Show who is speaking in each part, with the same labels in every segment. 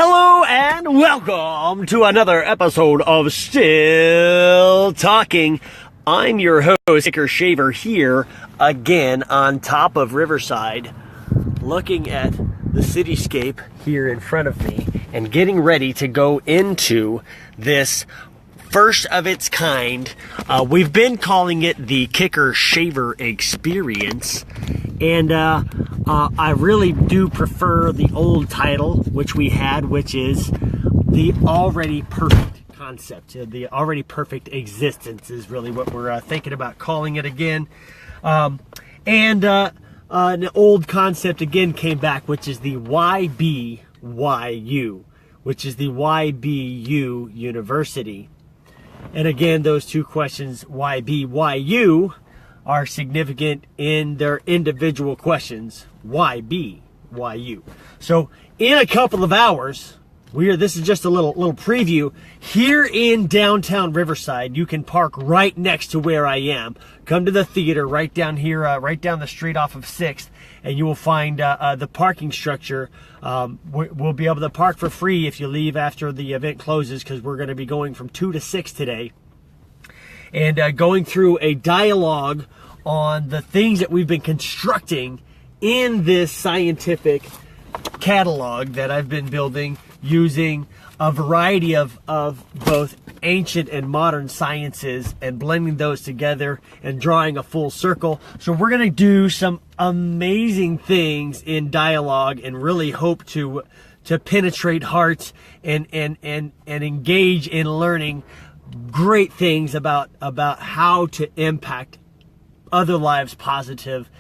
Speaker 1: Hello and welcome to another episode of Still Talking. I'm your host, Kicker Shaver, here again on top of Riverside, looking at the cityscape here in front of me and getting ready to go into this first of its kind. We've been calling it the Kicker Shaver Experience, and I really do prefer the old title, which we had, which is the Already Perfect Concept. The Already Perfect Existence is really what we're thinking about calling it again. An old concept again came back, which is the YBYU, which is the YBU University. And again, those two questions, YBYU, are significant in their individual questions. YBYU. So in a couple of hours, this is just a little preview. Here in downtown Riverside, you can park right next to where I am. Come to the theater right down here, right down the street off of 6th, and you will find the parking structure. We'll be able to park for free if you leave after the event closes, because we're going to be going from 2 to 6 today. And going through a dialogue on the things that we've been constructing in this scientific catalog that I've been building using a variety of both ancient and modern sciences and blending those together and drawing a full circle. So we're going to do some amazing things in dialogue and really hope to penetrate hearts and engage in learning great things about how to impact other lives positive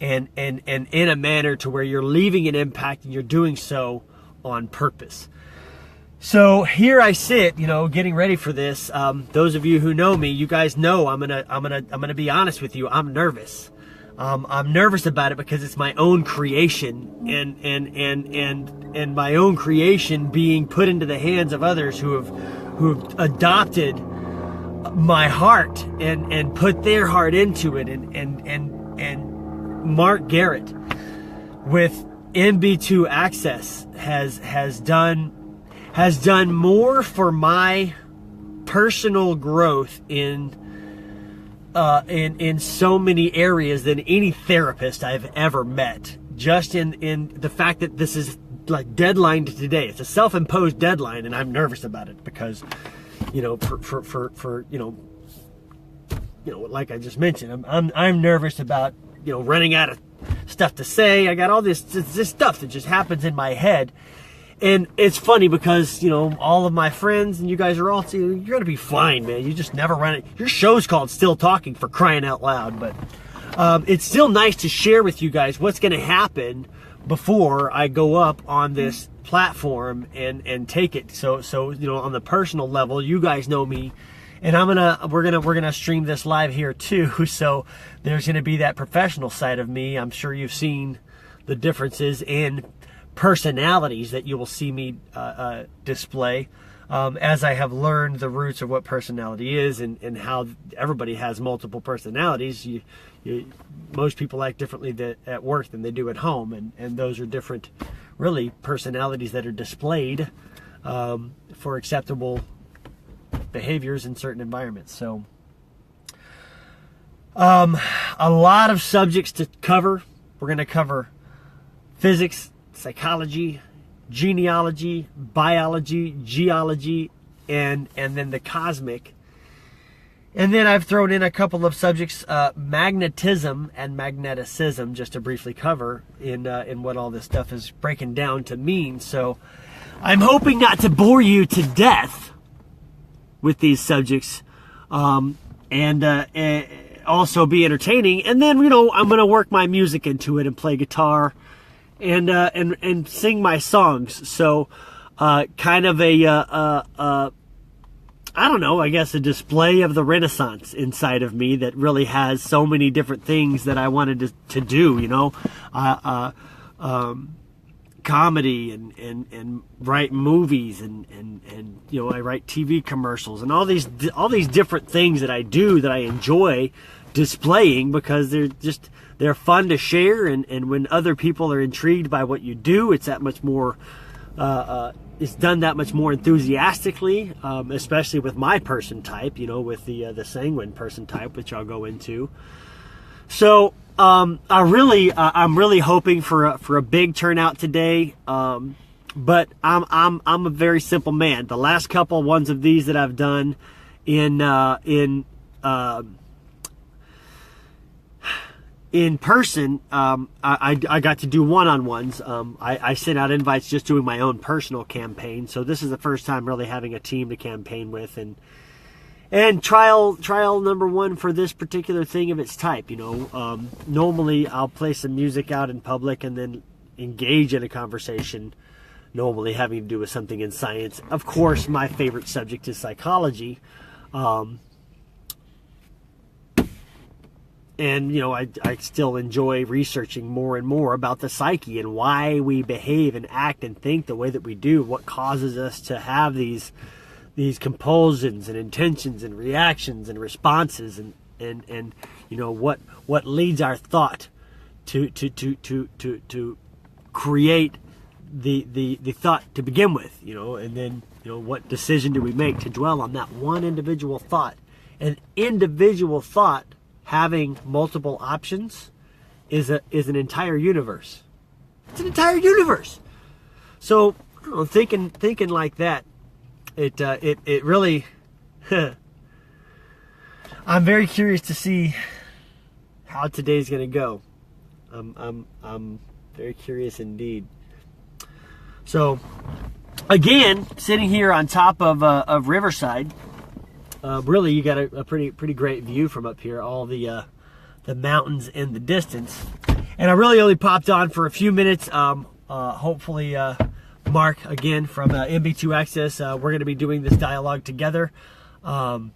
Speaker 1: and in a manner to where you're leaving an impact and you're doing so on purpose. So here I sit, getting ready for this. Those of you who know me, you guys know I'm gonna be honest with you. I'm nervous. I'm nervous about it because it's my own creation, and my own creation being put into the hands of others who have adopted my heart and put their heart into it, and Mark Garrett with MB2 Access has done more for my personal growth in so many areas than any therapist I've ever met. Just in the fact that this is like deadline to today. It's a self-imposed deadline, and I'm nervous about it because, like I just mentioned, I'm nervous about running out of stuff to say. I got all this stuff that just happens in my head. And it's funny because, all of my friends and you guys are all saying, you're going to be fine, man. You just never run it. Your show's called Still Talking, for crying out loud. But it's still nice to share with you guys what's going to happen before I go up on this platform and take it. So on the personal level, you guys know me. And we're gonna stream this live here too. So there's gonna be that professional side of me. I'm sure you've seen the differences in personalities that you will see me display as I have learned the roots of what personality is and how everybody has multiple personalities. Most people act differently at work than they do at home, and those are different, really, personalities that are displayed for acceptable behaviors in certain environments. So a lot of subjects to cover. We're going to cover physics, psychology, genealogy, biology, geology, and then the cosmic. And then I've thrown in a couple of subjects, magnetism and magneticism, just to briefly cover in what all this stuff is breaking down to mean. So I'm hoping not to bore you to death with these subjects, and also be entertaining. And then, I'm going to work my music into it and play guitar and sing my songs. So, kind of I don't know, I guess a display of the Renaissance inside of me that really has so many different things that I wanted to do, comedy and write movies and I write TV commercials and all these different things that I do that I enjoy displaying because they're fun to share, and when other people are intrigued by what you do, it's that much more it's done that much more enthusiastically, especially with my person type, with the sanguine person type, which I'll go into. So I'm really hoping for a big turnout today. But I'm a very simple man. The last couple ones of these that I've done in person, I got to do one-on-ones. I sent out invites just doing my own personal campaign. So this is the first time really having a team to campaign with, and trial number one for this particular thing of its type. Normally I'll play some music out in public and then engage in a conversation, normally having to do with something in science. Of course, my favorite subject is psychology. And, I still enjoy researching more and more about the psyche and why we behave and act and think the way that we do, what causes us to have these compulsions and intentions and reactions and responses, and what leads our thought to create the thought to begin with, and then, what decision do we make to dwell on that one individual thought. An individual thought having multiple options is an entire universe. It's an entire universe. So thinking like that, it really I'm very curious to see how today's gonna go. I'm very curious indeed. So again, sitting here on top of Riverside, really you got a pretty great view from up here, all the mountains in the distance. And I really only popped on for a few minutes. Hopefully Mark, again, from MB2 Access, we're going to be doing this dialogue together. And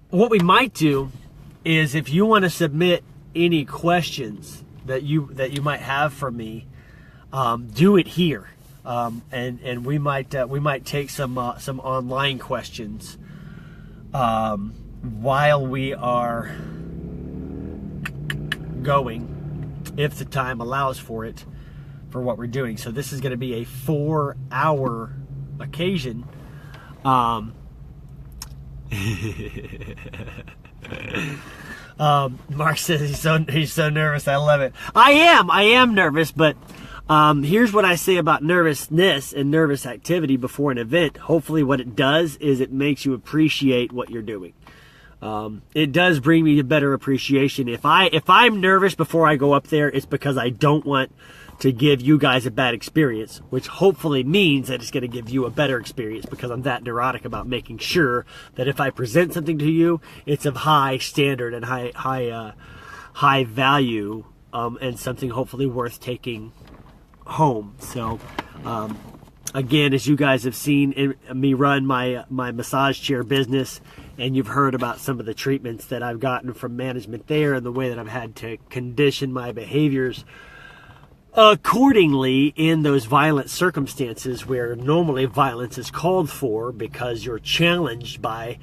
Speaker 1: what we might do is, if you want to submit any questions that you might have for me, do it here. And we might take some online questions while we are going, if the time allows for it, for what we're doing. So this is going to be a 4-hour occasion. Mark says he's so nervous. I love it. I am nervous, but here's what I say about nervousness and nervous activity before an event. Hopefully what it does is it makes you appreciate what you're doing. It does bring me a better appreciation. If I'm nervous before I go up there, it's because I don't want to give you guys a bad experience, which hopefully means that it's going to give you a better experience, because I'm that neurotic about making sure that if I present something to you, it's of high standard and high value, and something hopefully worth taking home. So again, as you guys have seen me run my massage chair business, and you've heard about some of the treatments that I've gotten from management there, and the way that I've had to condition my behaviors accordingly in those violent circumstances where normally violence is called for, because you're challenged by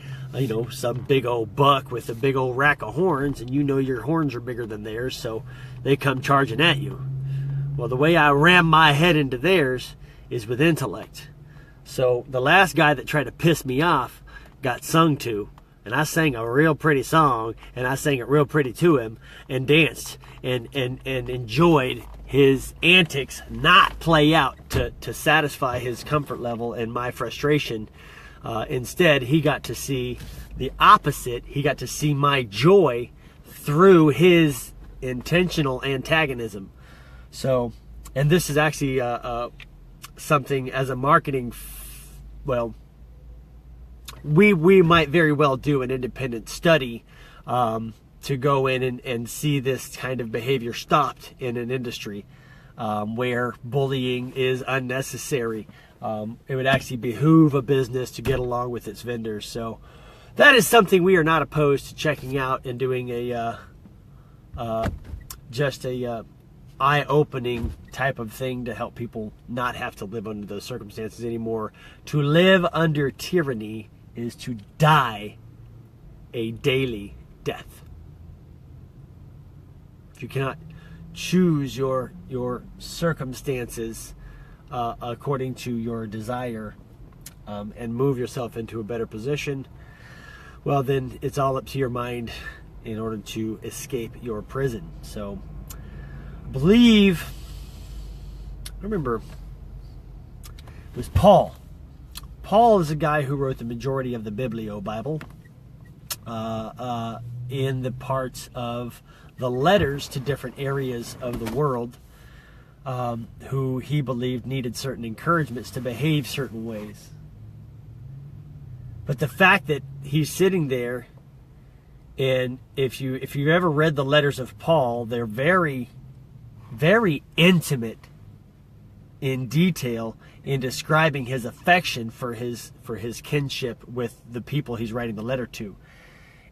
Speaker 1: some big old buck with a big old rack of horns, and your horns are bigger than theirs, so they come charging at you. Well, the way I ram my head into theirs is with intellect. So the last guy that tried to piss me off got sung to, and I sang a real pretty song, and I sang it real pretty to him, and danced and enjoyed his antics not play out to satisfy his comfort level and my frustration. Instead, he got to see the opposite. He got to see my joy through his intentional antagonism. So, and this is actually something as a marketing, we might very well do an independent study to go in and see this kind of behavior stopped in an industry where bullying is unnecessary. It would actually behoove a business to get along with its vendors. So that is something we are not opposed to checking out and doing just a eye-opening type of thing to help people not have to live under those circumstances anymore. To live under tyranny is to die a daily death. If you cannot choose your circumstances according to your desire, and move yourself into a better position, well, then it's all up to your mind in order to escape your prison. So I remember it was Paul. Paul is a guy who wrote the majority of the Biblio Bible, in the parts of the letters to different areas of the world, who he believed needed certain encouragements to behave certain ways. But the fact that he's sitting there, and if you ever read the letters of Paul, they're very, very intimate in detail in describing his affection for his kinship with the people he's writing the letter to.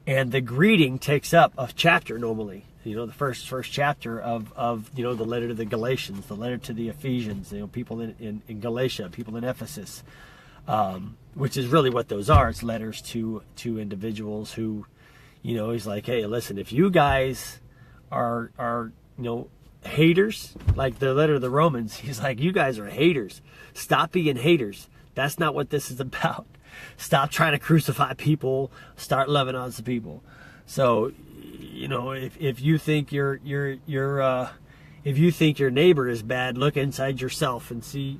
Speaker 1: And the greeting takes up a chapter normally. The first chapter of the letter to the Galatians, the letter to the Ephesians, people in Galatia, people in Ephesus, which is really what those are. It's letters to individuals who, he's like, hey, listen, if you guys are haters, like the letter to the Romans, he's like, you guys are haters. Stop being haters. That's not what this is about. Stop trying to crucify people. Start loving other people. So, if you think if you think your neighbor is bad, look inside yourself and see,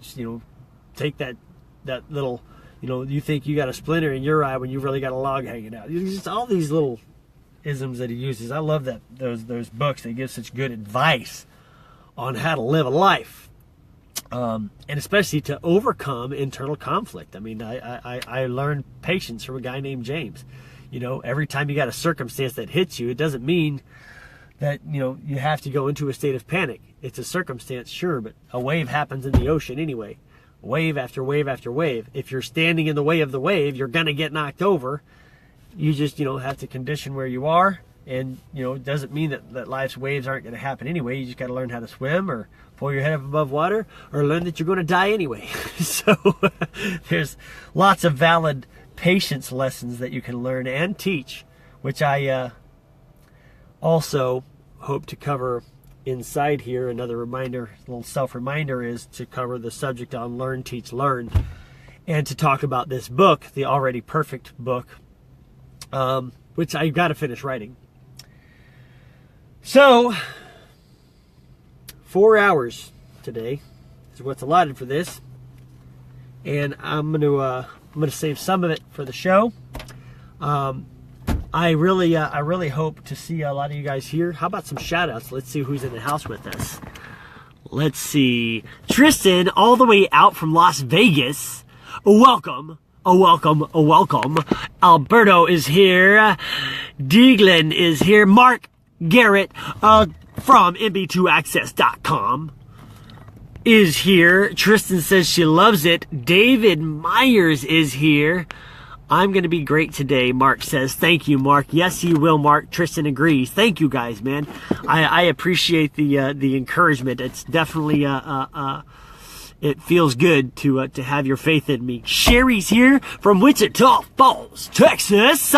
Speaker 1: take that little, you think you got a splinter in your eye when you really got a log hanging out. Just all these little isms that he uses. I love that those books. They give such good advice on how to live a life, and especially to overcome internal conflict. I mean, I learned patience from a guy named James. Every time you got a circumstance that hits you, it doesn't mean that you have to go into a state of panic. It's a circumstance, sure, but a wave happens in the ocean anyway. Wave after wave after wave. If you're standing in the way of the wave, you're gonna get knocked over. You just have to condition where you are, and it doesn't mean that life's waves aren't going to happen anyway. You just got to learn how to swim, or pull your head up above water, or learn that you're going to die anyway. So there's lots of valid patience lessons that you can learn and teach, which I also hope to cover inside here. Another reminder, a little self-reminder, is to cover the subject on Learn, Teach, Learn, and to talk about this book, the Already Perfect book, which I got to finish writing. So, 4 hours today is what's allotted for this, and I'm gonna save some of it for the show. I really hope to see a lot of you guys here. How about some shout outs? Let's see who's in the house with us. Let's see. Tristan, all the way out from Las Vegas. Welcome. Welcome. Alberto is here. Deaglan is here. Mark Garrett from MB2Access.com is here. Tristan says she loves it. David Myers is here. I'm going to be great today, Mark says. Thank you, Mark. Yes, you will, Mark. Tristan agrees. Thank you, guys, man. I appreciate the encouragement. It's definitely it feels good to have your faith in me. Sherry's here from Wichita Falls, Texas.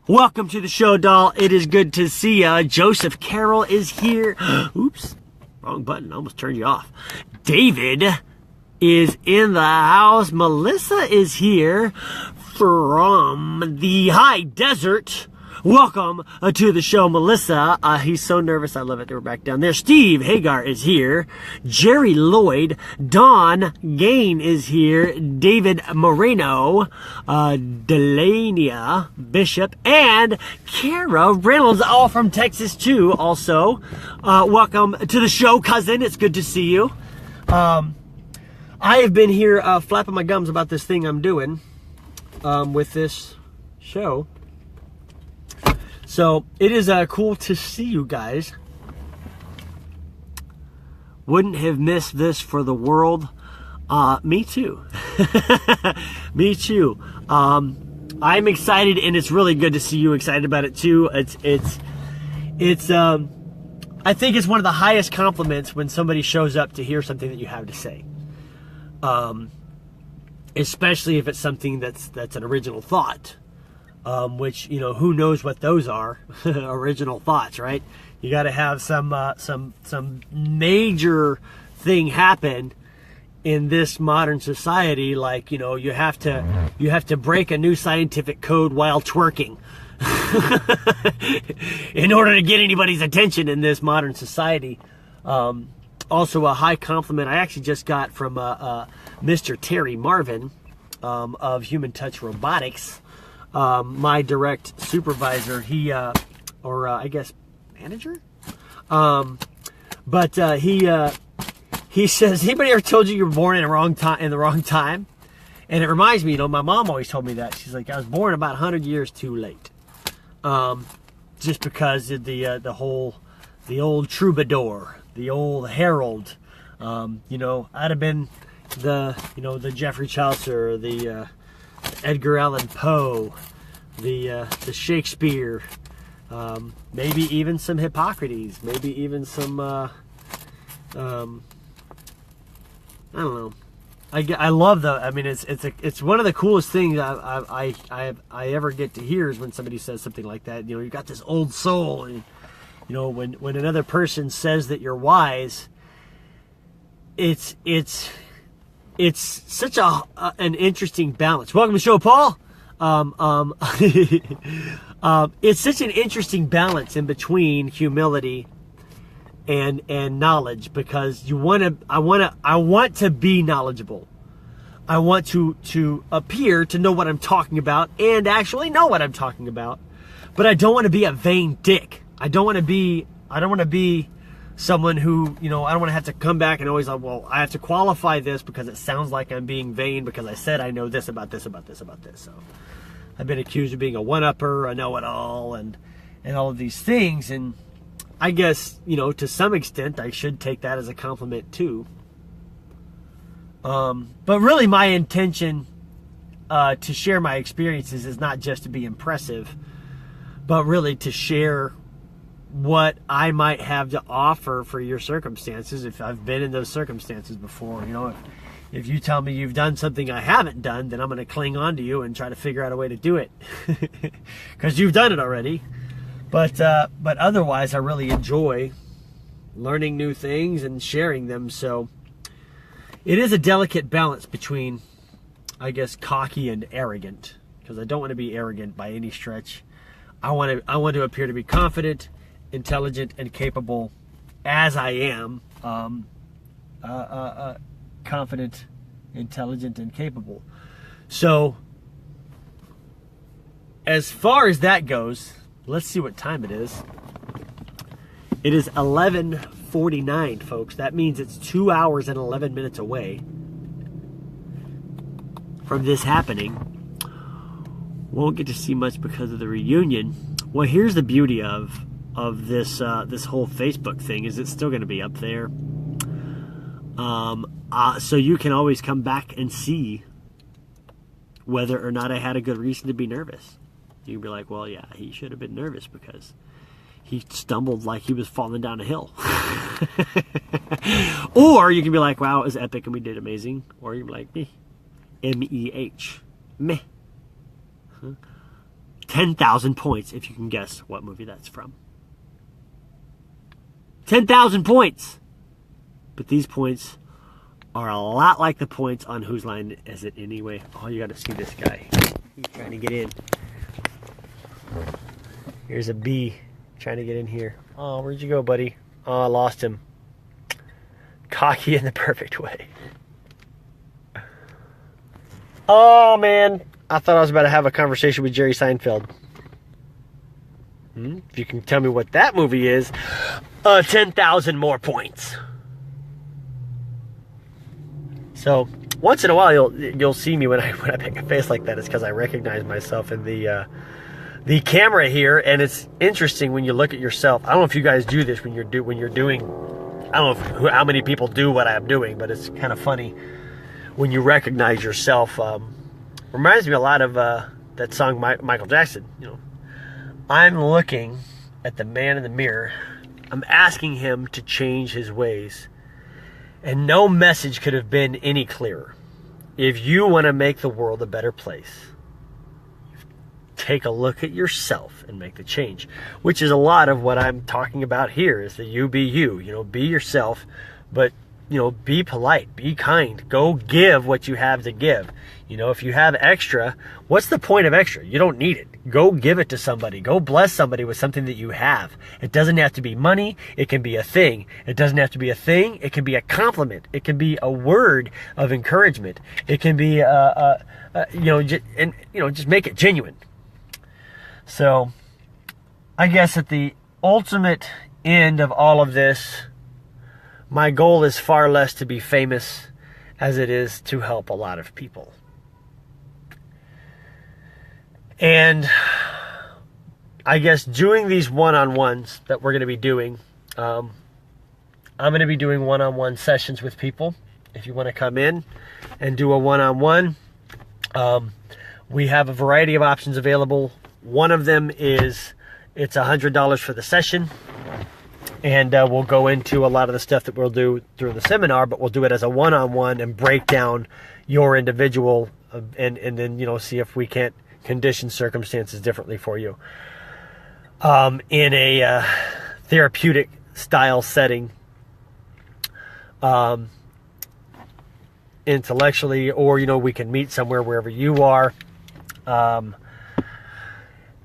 Speaker 1: Welcome to the show, doll. It is good to see ya. Joseph Carroll is here. Oops, wrong button. I almost turned you off. David is in the house. Melissa is here from the high desert. Welcome to the show, Melissa. He's so nervous. I love it. We're back down there. Steve Hagar is here. Jerry Lloyd. Don Gain is here. David Moreno. Delania Bishop. And Kara Reynolds, all from Texas, too, also. Welcome to the show, cousin. It's good to see you. I have been here flapping my gums about this thing I'm doing with this show. So it is cool to see you guys. Wouldn't have missed this for the world. Me too. Me too. I'm excited, and it's really good to see you excited about it too. It's I think it's one of the highest compliments when somebody shows up to hear something that you have to say. Especially if it's something that's an original thought. Which, who knows what those are, original thoughts, right? You got to have some major thing happen in this modern society, like, you know, you have to break a new scientific code while twerking in order to get anybody's attention in this modern society. Also, a high compliment I actually just got from Mr. Terry Marvin of Human Touch Robotics, my direct supervisor. He I guess manager, but he says, anybody ever told you were born in the wrong time? And it reminds me, you know, my mom always told me that. She's like, I was born about 100 years too late. Just because of the old troubadour, the old herald. You know, I'd have been the Geoffrey Chaucer, the Edgar Allan Poe, the Shakespeare, maybe even some Hippocrates, maybe even some I don't know. I love I mean, it's one of the coolest things I ever get to hear is when somebody says something like that. You know, you got this old soul, and you know, when another person says that you're wise, it's such an interesting balance. Welcome to the show, Paul. It's such an interesting balance in between humility and knowledge, because I want to be knowledgeable. I want to appear to know what I'm talking about and actually know what I'm talking about. But I don't want to be a vain dick. I don't want to be someone who, you know, I don't want to have to come back and always like, well, I have to qualify this because it sounds like I'm being vain because I said I know this about this about this about this. So I've been accused of being a one-upper, a know-it-all, and all of these things. And I guess, you know, to some extent, I should take that as a compliment too. But really, my intention to share my experiences is not just to be impressive, but really to share what I might have to offer for your circumstances if I've been in those circumstances before. You know, if you tell me you've done something I haven't done, then I'm going to cling on to you and try to figure out a way to do it because you've done it already. But otherwise, I really enjoy learning new things and sharing them. So it is a delicate balance between, I guess, cocky and arrogant, because I don't want to be arrogant by any stretch. I want to appear to be confident, intelligent, and capable as I am. Confident, intelligent, and capable. So as far as that goes, let's see what time it is. It is 11:49, folks. That means it's 2 hours and 11 minutes away from this happening. Won't get to see much because of the reunion. Well, here's the beauty of this this whole Facebook thing, is it's still going to be up there. So you can always come back and see whether or not I had a good reason to be nervous. You can be like, well, yeah, he should have been nervous because he stumbled like he was falling down a hill. Or you can be like, wow, it was epic and we did amazing. Or you can be like, meh. M-E-H. Meh. 10,000 points if you can guess what movie that's from. 10,000 points! But these points are a lot like the points on Whose Line Is It Anyway? Oh, you gotta see this guy. He's trying to get in. Here's a bee trying to get in here. Oh, where'd you go, buddy? Oh, I lost him. Cocky in the perfect way. Oh, man. I thought I was about to have a conversation with Jerry Seinfeld. If you can tell me what that movie is, 10,000 more points. So once in a while you'll see me when I make a face like that. It's because I recognize myself in the camera here, and it's interesting when you look at yourself. I don't know if you guys do this when you're doing. I don't know how many people do what I'm doing, but it's kind of funny when you recognize yourself. Reminds me a lot of that song Michael Jackson. You know, I'm looking at the man in the mirror. I'm asking him to change his ways. And no message could have been any clearer. If you want to make the world a better place, you've take a look at yourself and make the change, which is a lot of what I'm talking about here is the you be you, be yourself, but be polite, be kind, go give what you have to give. If you have extra, what's the point of extra? You don't need it. Go give it to somebody. Go bless somebody with something that you have. It doesn't have to be money. It can be a thing. It doesn't have to be a thing. It can be a compliment. It can be a word of encouragement. It can be, just make it genuine. So I guess at the ultimate end of all of this, my goal is far less to be famous as it is to help a lot of people. And I guess doing these one-on-ones that we're going to be doing, I'm going to be doing one-on-one sessions with people. If you want to come in and do a one-on-one, we have a variety of options available. One of them is it's $100 for the session. And we'll go into a lot of the stuff that we'll do through the seminar, but we'll do it as a one-on-one and break down your individual and then, see if we can't condition circumstances differently for you in a therapeutic style setting, intellectually, or, we can meet somewhere wherever you are.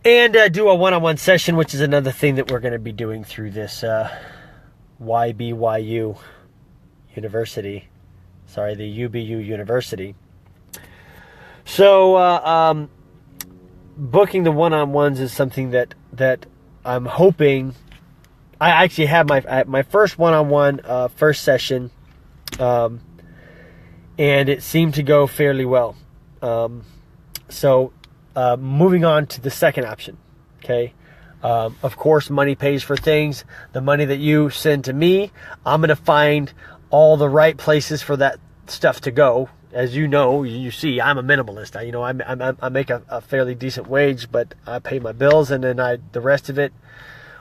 Speaker 1: And do a one-on-one session, which is another thing that we're going to be doing through this YBYU University. Sorry, the UBU University. So booking the one-on-ones is something that I'm hoping. I actually have my first one-on-one first session, and it seemed to go fairly well. Moving on to the second option, okay? Of course, money pays for things. The money that you send to me, I'm going to find all the right places for that stuff to go. As you see, I'm a minimalist. I make a fairly decent wage, but I pay my bills, and then the rest of it,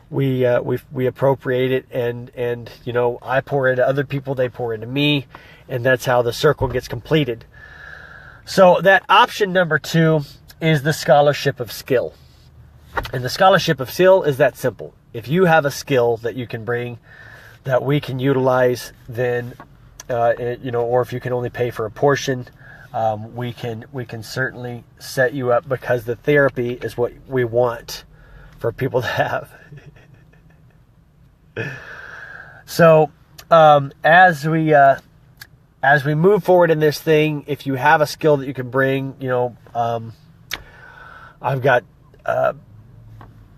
Speaker 1: we appropriate it, and I pour into other people, they pour into me, and that's how the circle gets completed. So that option number 2 is the scholarship of skill. And the scholarship of skill is that simple. If you have a skill that you can bring that we can utilize, then or if you can only pay for a portion, we can certainly set you up, because the therapy is what we want for people to have. So as we move forward in this thing, if you have a skill that you can bring, I've got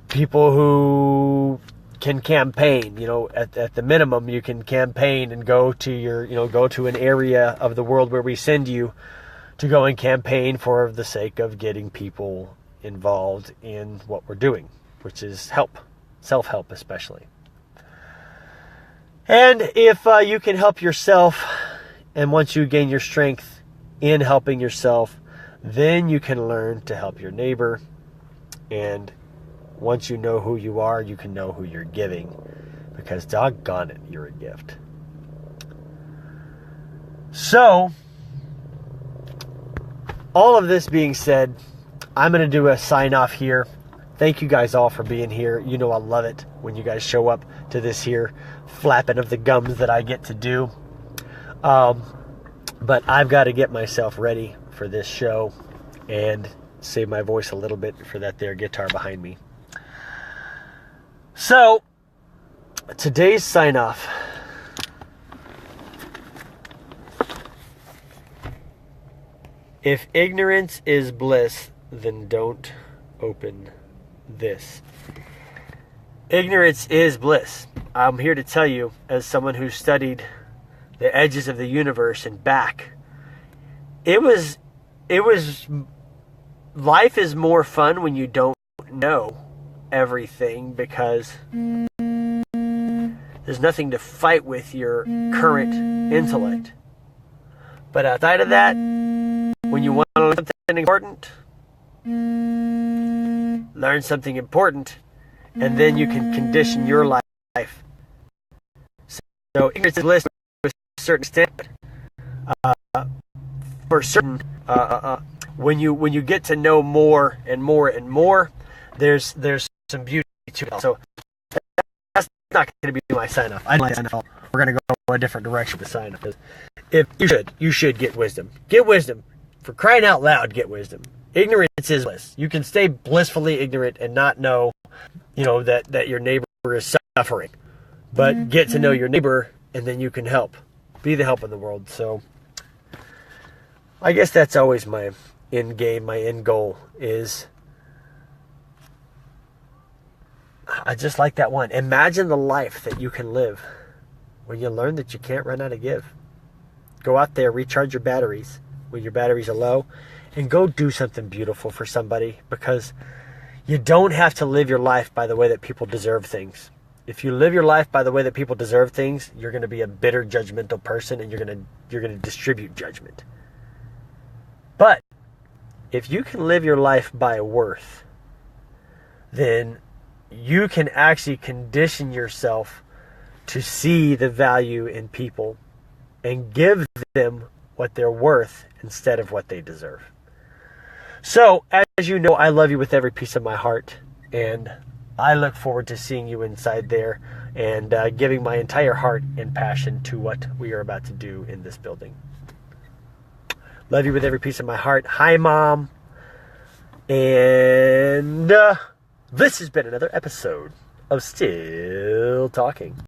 Speaker 1: people who can campaign. At the minimum, you can campaign and go to an area of the world where we send you to go and campaign for the sake of getting people involved in what we're doing, which is help, self-help especially. And if you can help yourself, and once you gain your strength in helping yourself, then you can learn to help your neighbor. And once you know who you are, you can know who you're giving, because doggone it, you're a gift. So, all of this being said, I'm going to do a sign off here. Thank you guys all for being here. I love it when you guys show up to this here flapping of the gums that I get to do. But I've got to get myself ready for this show and save my voice a little bit for that there guitar behind me. So, today's sign off. If ignorance is bliss, then don't open this. Ignorance is bliss. I'm here to tell you, as someone who studied the edges of the universe and back, life is more fun when you don't know everything, because there's nothing to fight with your current intellect. But outside of that, when you want to learn something important, learn something important, and then you can condition your life. So ignorance is bliss to a certain extent. For certain, when you get to know more and more and more, there's some beauty to it. So that's not going to be my sign off. I like sign off. We're going to go a different direction with sign off. If you should get wisdom. Get wisdom. For crying out loud, get wisdom. Ignorance is bliss. You can stay blissfully ignorant and not know, that your neighbor is suffering. But get to know your neighbor, and then you can help. Be the help in the world. So I guess that's always my end game, my end goal is, I just like that one. Imagine the life that you can live when you learn that you can't run out of give. Go out there, recharge your batteries when your batteries are low, and go do something beautiful for somebody, because you don't have to live your life by the way that people deserve things. If you live your life by the way that people deserve things, you're going to be a bitter, judgmental person, and you're going to distribute judgment. But if you can live your life by worth, then you can actually condition yourself to see the value in people and give them what they're worth instead of what they deserve. So, as you know, I love you with every piece of my heart, and I look forward to seeing you inside there and giving my entire heart and passion to what we are about to do in this building. Love you with every piece of my heart. Hi, Mom. And this has been another episode of Still Talking.